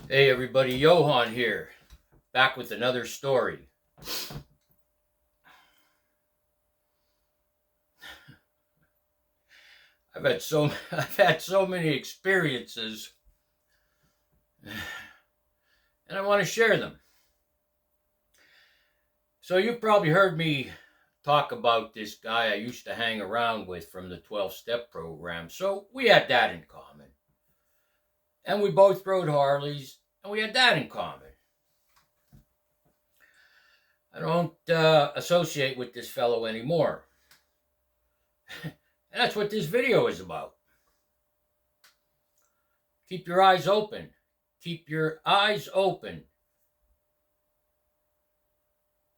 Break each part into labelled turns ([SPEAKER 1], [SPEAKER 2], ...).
[SPEAKER 1] Hey everybody, Johan here, back with another story. I've had so many experiences, and I want to share them. So you've probably heard me talk about this guy I used to hang around with from the 12-step program. So we had that in common. And we both rode Harleys, and we had that in common. I don't associate with this fellow anymore. And that's what this video is about. Keep your eyes open. Keep your eyes open.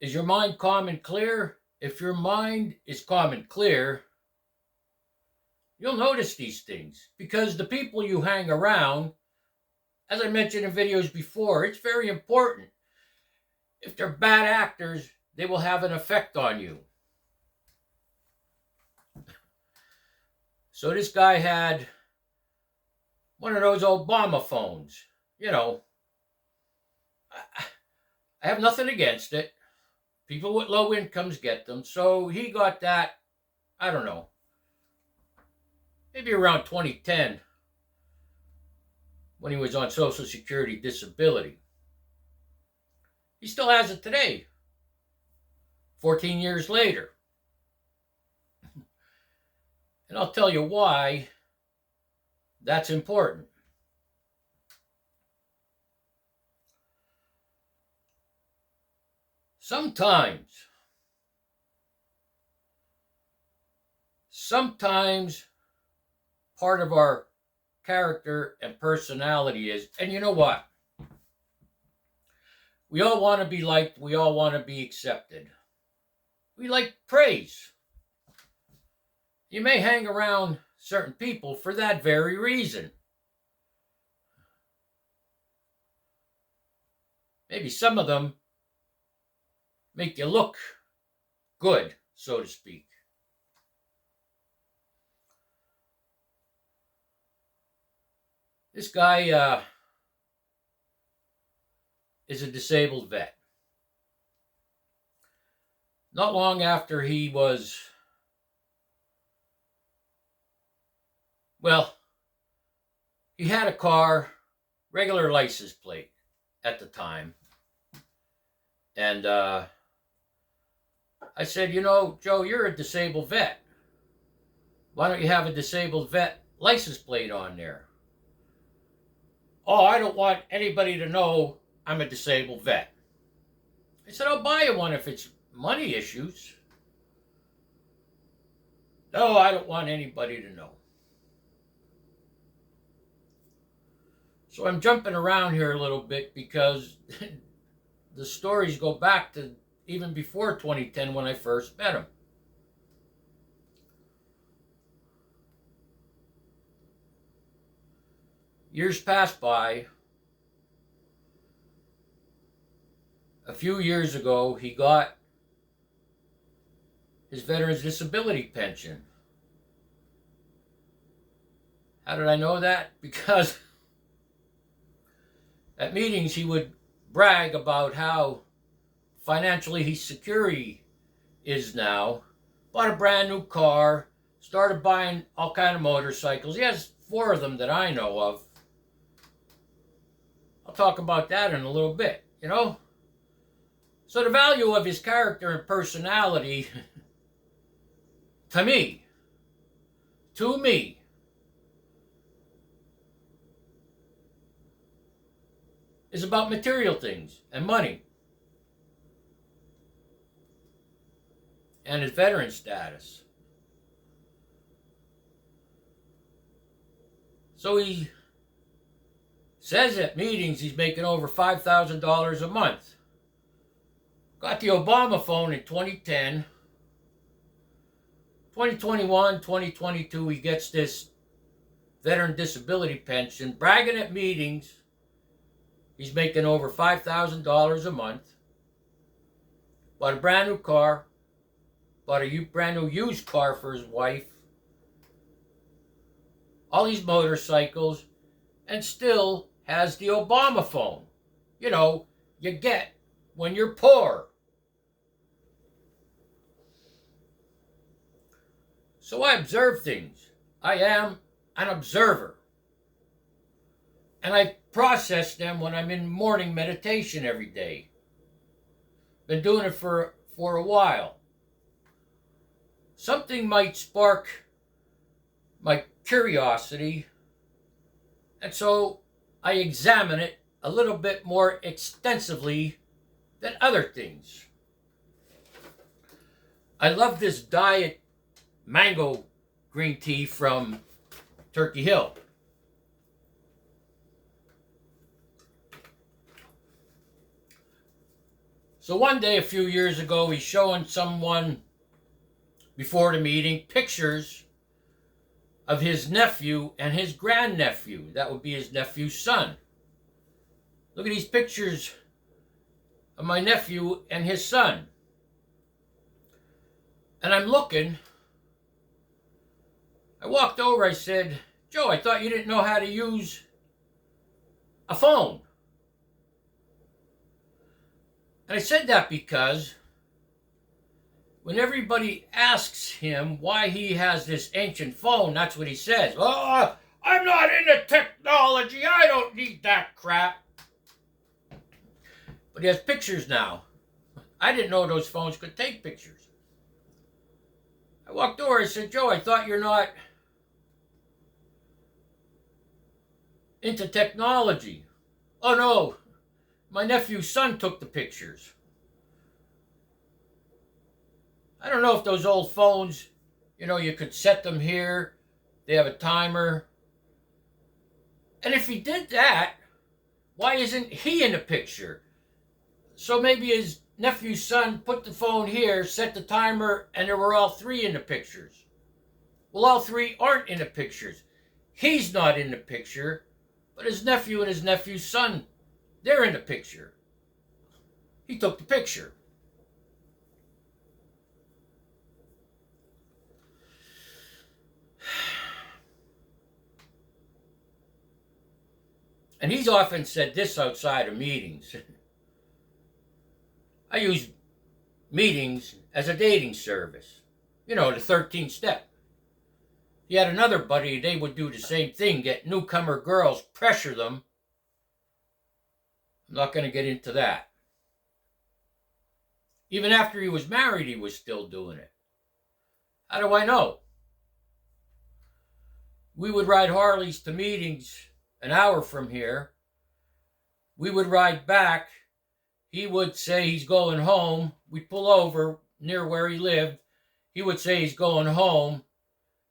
[SPEAKER 1] Is your mind calm and clear? If your mind is calm and clear, you'll notice these things because the people you hang around, as I mentioned in videos before, it's very important. If they're bad actors, they will have an effect on you. So this guy had one of those Obama phones. You know, I have nothing against it. People with low incomes get them. So he got that, I don't know, maybe around 2010 when he was on Social Security disability. He still has it today, 14 years later. And I'll tell you why that's important. Sometimes part of our character and personality is, and you know what? We all want to be liked. We all want to be accepted. We like praise. You may hang around certain people for that very reason. Maybe some of them make you look good, so to speak. This guy is a disabled vet. Not long after he was, he had a car, regular license plate at the time. And I said, Joe, you're a disabled vet. Why don't you have a disabled vet license plate on there? Oh, I don't want anybody to know I'm a disabled vet. I said, I'll buy you one if it's money issues. No, I don't want anybody to know. So I'm jumping around here a little bit because the stories go back to even before 2010 when I first met him. Years passed by. A few years ago, he got his veteran's disability pension. How did I know that? Because at meetings he would brag about how financially he's secure he is now. Bought a brand new car, started buying all kind of motorcycles. He has 4 of them that I know of. I'll talk about that in a little bit, So the value of his character and personality, to me, is about material things and money and his veteran status. So he says at meetings he's making over $5,000 a month. Got the Obama phone in 2010. 2021, 2022, he gets this veteran disability pension, bragging at meetings. He's making over $5,000 a month. Bought a brand new car. Bought a brand new used car for his wife. All these motorcycles. And still has the Obama phone. You know, you get when you're poor. So I observe things. I am an observer. And I process them when I'm in morning meditation every day. Been doing it for a while. Something might spark my curiosity, and so I examine it a little bit more extensively than other things. I love this diet mango green tea from Turkey Hill. So one day a few years ago, he's showing someone before the meeting pictures of his nephew and his grandnephew. That would be his nephew's son. Look at these pictures of my nephew and his son. And I'm looking. I walked over, I said, Joe, I thought you didn't know how to use a phone. And I said that because when everybody asks him why he has this ancient phone, that's what he says. Oh, I'm not into technology. I don't need that crap. But he has pictures now. I didn't know those phones could take pictures. I walked over, I said, Joe, I thought you're not into technology. Oh, no. My nephew's son took the pictures. I don't know if those old phones, you could set them here. They have a timer. And if he did that, why isn't he in the picture? So maybe his nephew's son put the phone here, set the timer, and there were all three in the pictures. Well, all three aren't in the pictures. He's not in the picture, but his nephew and his nephew's son, they're in the picture. He took the picture. And he's often said this outside of meetings. I use meetings as a dating service. The 13th step. He had another buddy, they would do the same thing, get newcomer girls, pressure them. I'm not going to get into that. Even after he was married, he was still doing it. How do I know? We would ride Harleys to meetings an hour from here. We would ride back. He would say he's going home. We'd pull over near where he lived. He would say he's going home.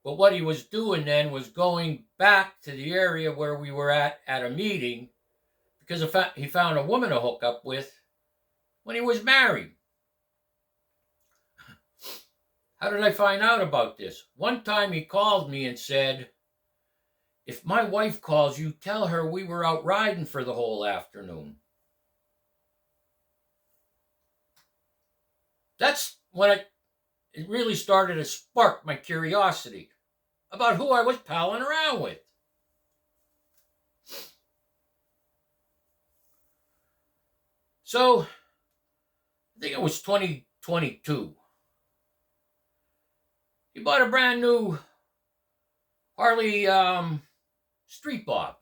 [SPEAKER 1] But what he was doing then was going back to the area where we were at a meeting because he found a woman to hook up with when he was married. How did I find out about this? One time he called me and said, if my wife calls you, tell her we were out riding for the whole afternoon. That's when it really started to spark my curiosity about who I was palling around with. So, I think it was 2022. He bought a brand new Harley Street Bob.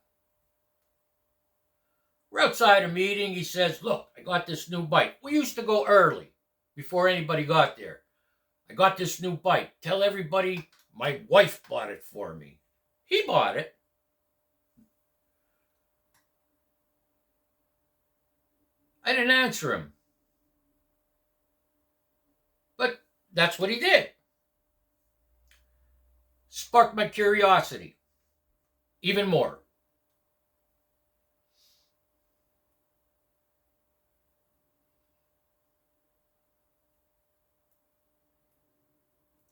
[SPEAKER 1] We're outside a meeting. He says, look, I got this new bike. We used to go early before anybody got there. I got this new bike. Tell everybody my wife bought it for me. He bought it. I didn't answer him. But that's what he did. Sparked my curiosity even more.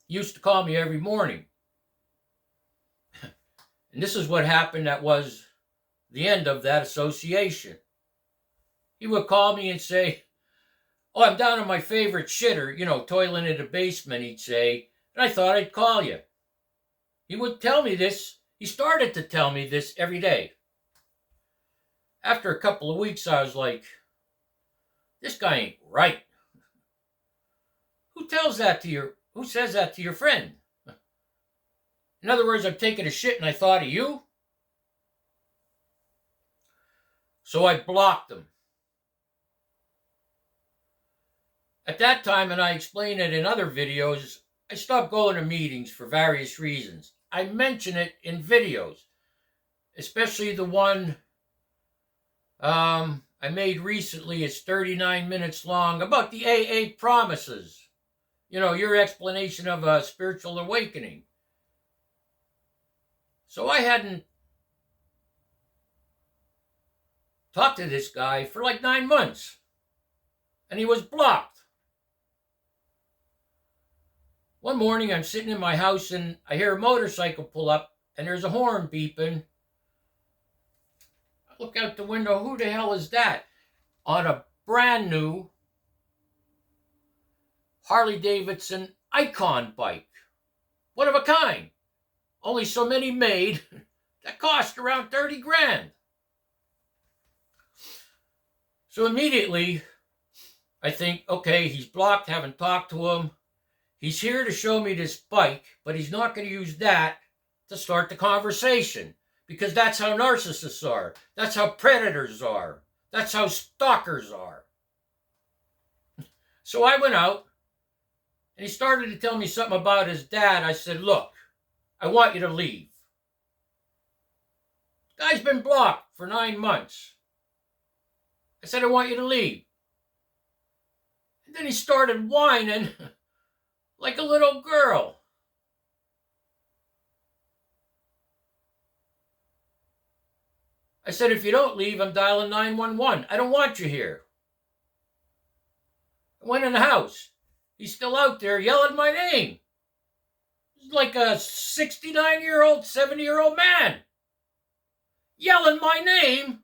[SPEAKER 1] He used to call me every morning. And this is what happened that was the end of that association. He would call me and say, oh, I'm down in my favorite shitter, toiling in the basement, he'd say, and I thought I'd call you. He would tell me this. He started to tell me this every day. after a couple of weeks, I was like, this guy ain't right. Who says that to your friend? In other words, I'm taking a shit and I thought of you. So I blocked him. At that time, and I explain it in other videos, I stopped going to meetings for various reasons. I mention it in videos, especially the one I made recently. It's 39 minutes long, about the AA promises. You know, your explanation of a spiritual awakening. So I hadn't talked to this guy for like 9 months, and he was blocked. One morning, I'm sitting in my house, and I hear a motorcycle pull up, and there's a horn beeping. I look out the window. Who the hell is that? On a brand new Harley Davidson Icon bike. One of a kind. Only so many made. That cost around 30 grand. So immediately, I think, okay, he's blocked, haven't talked to him. He's here to show me this bike, but he's not going to use that to start the conversation, because that's how narcissists are. That's how predators are. That's how stalkers are. So I went out, and he started to tell me something about his dad. I said, look, I want you to leave. The guy's been blocked for 9 months. I said, I want you to leave. And then he started whining like a little girl. I said, if you don't leave, I'm dialing 911. I don't want you here. I went in the house. He's still out there yelling my name. He's like a 69-year-old, 70-year-old man yelling my name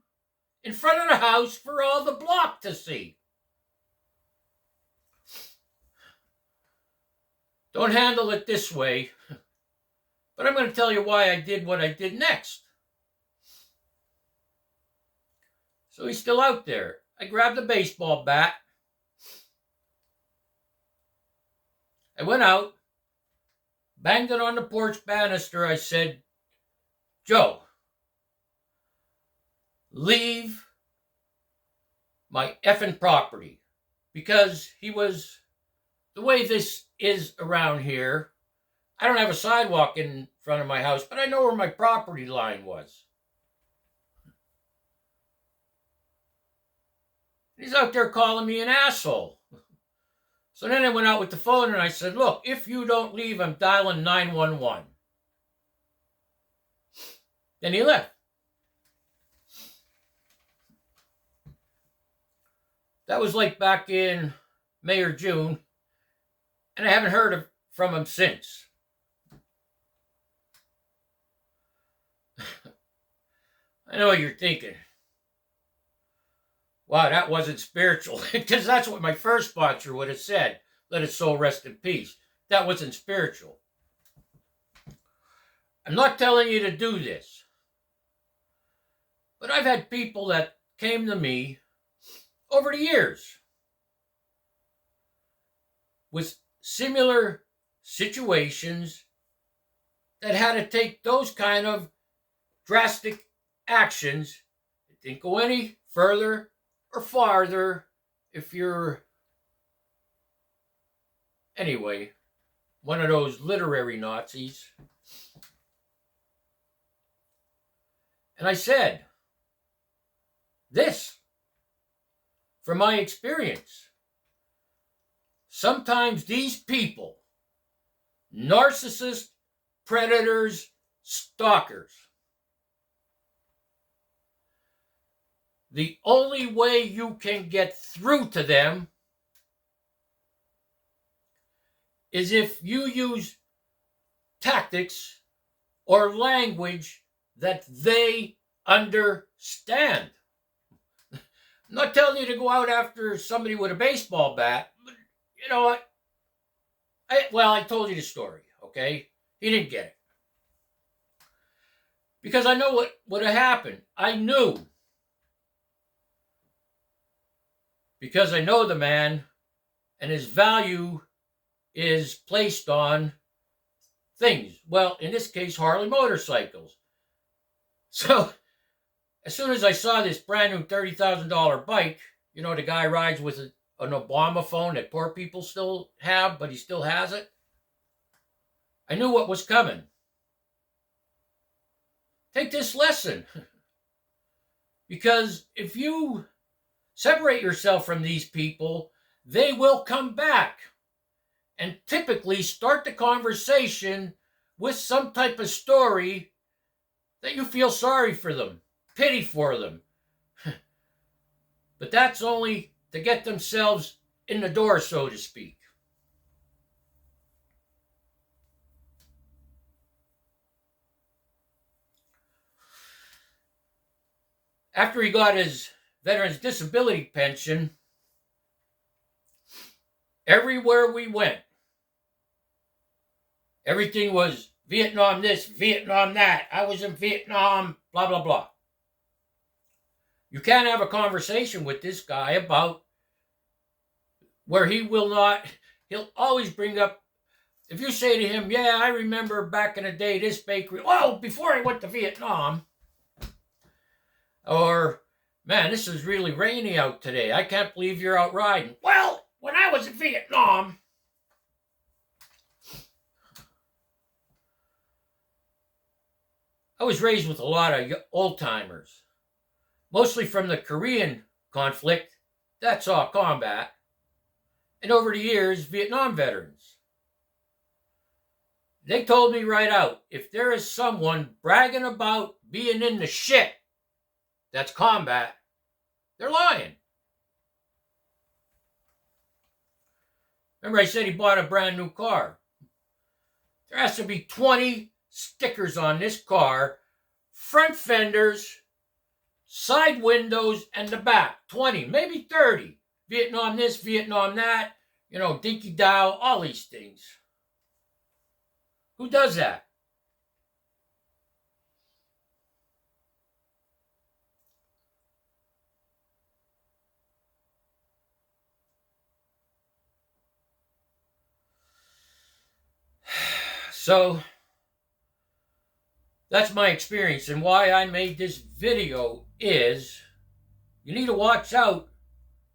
[SPEAKER 1] in front of the house for all the block to see. Don't handle it this way, but I'm going to tell you why I did what I did next. So he's still out there. I grabbed a baseball bat. I went out, banged it on the porch banister. I said, Joe, leave my effing property. Because he was, the way this is around here, I don't have a sidewalk in front of my house, but I know where my property line was. He's out there calling me an asshole. So then I went out with the phone and I said, look, if you don't leave, I'm dialing 911. Then he left. That was like back in May or June, and I haven't heard from him since. I know what you're thinking. Wow, that wasn't spiritual. Because that's what my first sponsor would have said. Let his soul rest in peace. That wasn't spiritual. I'm not telling you to do this. But I've had people that came to me over the years with similar situations that had to take those kind of drastic actions. It didn't go any further or farther if you're, anyway, one of those literary Nazis. And I said, this, from my experience, sometimes these people, narcissists, predators, stalkers, the only way you can get through to them is if you use tactics or language that they understand. I'm not telling you to go out after somebody with a baseball bat, but you know what? I told you the story, okay? He didn't get it. Because I know what would have happened. I knew because I know the man and his value is placed on things. Well, in this case, Harley motorcycles. So as soon as I saw this brand new $30,000 bike, you know, the guy rides with an Obama phone that poor people still have, but he still has it. I knew what was coming. Take this lesson. Because if you separate yourself from these people, they will come back and typically start the conversation with some type of story that you feel sorry for them, pity for them. But that's only to get themselves in the door, so to speak. After he got his veteran's disability pension, everywhere we went, everything was Vietnam this, Vietnam that. I was in Vietnam, blah, blah, blah. You can't have a conversation with this guy about where he will not, he'll always bring up, if you say to him, yeah, I remember back in the day, this bakery, well, before I went to Vietnam, or, man, this is really rainy out today. I can't believe you're out riding. Well, when I was in Vietnam, I was raised with a lot of old timers, mostly from the Korean conflict. That's all combat. And over the years, Vietnam veterans. They told me right out, if there is someone bragging about being in the shit that's combat, they're lying. Remember I said he bought a brand new car. There has to be 20 stickers on this car, front fenders, side windows, and the back. 20, maybe 30. Vietnam this, Vietnam that, you know, Dinky Dow, all these things. Who does that? So that's my experience, and why I made this video is you need to watch out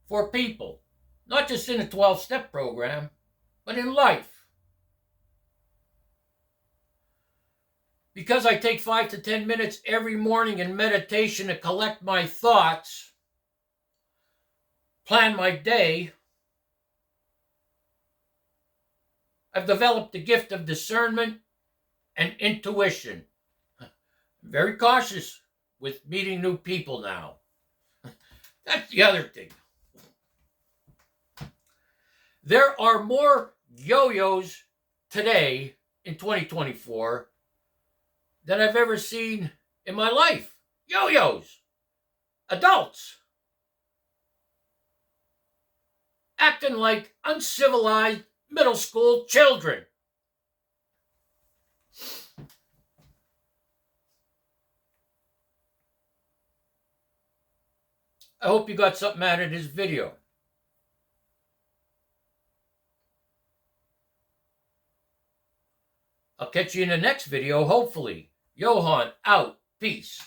[SPEAKER 1] for people, not just in a 12-step program, but in life. Because I take 5 to 10 minutes every morning in meditation to collect my thoughts, plan my day, I've developed the gift of discernment and intuition. I'm very cautious with meeting new people now. That's the other thing. There are more yo-yos today in 2024 than I've ever seen in my life. Yo-yos. Adults. Acting like uncivilized middle school children. I hope you got something out of this video. I'll catch you in the next video, hopefully. Johan out. Peace.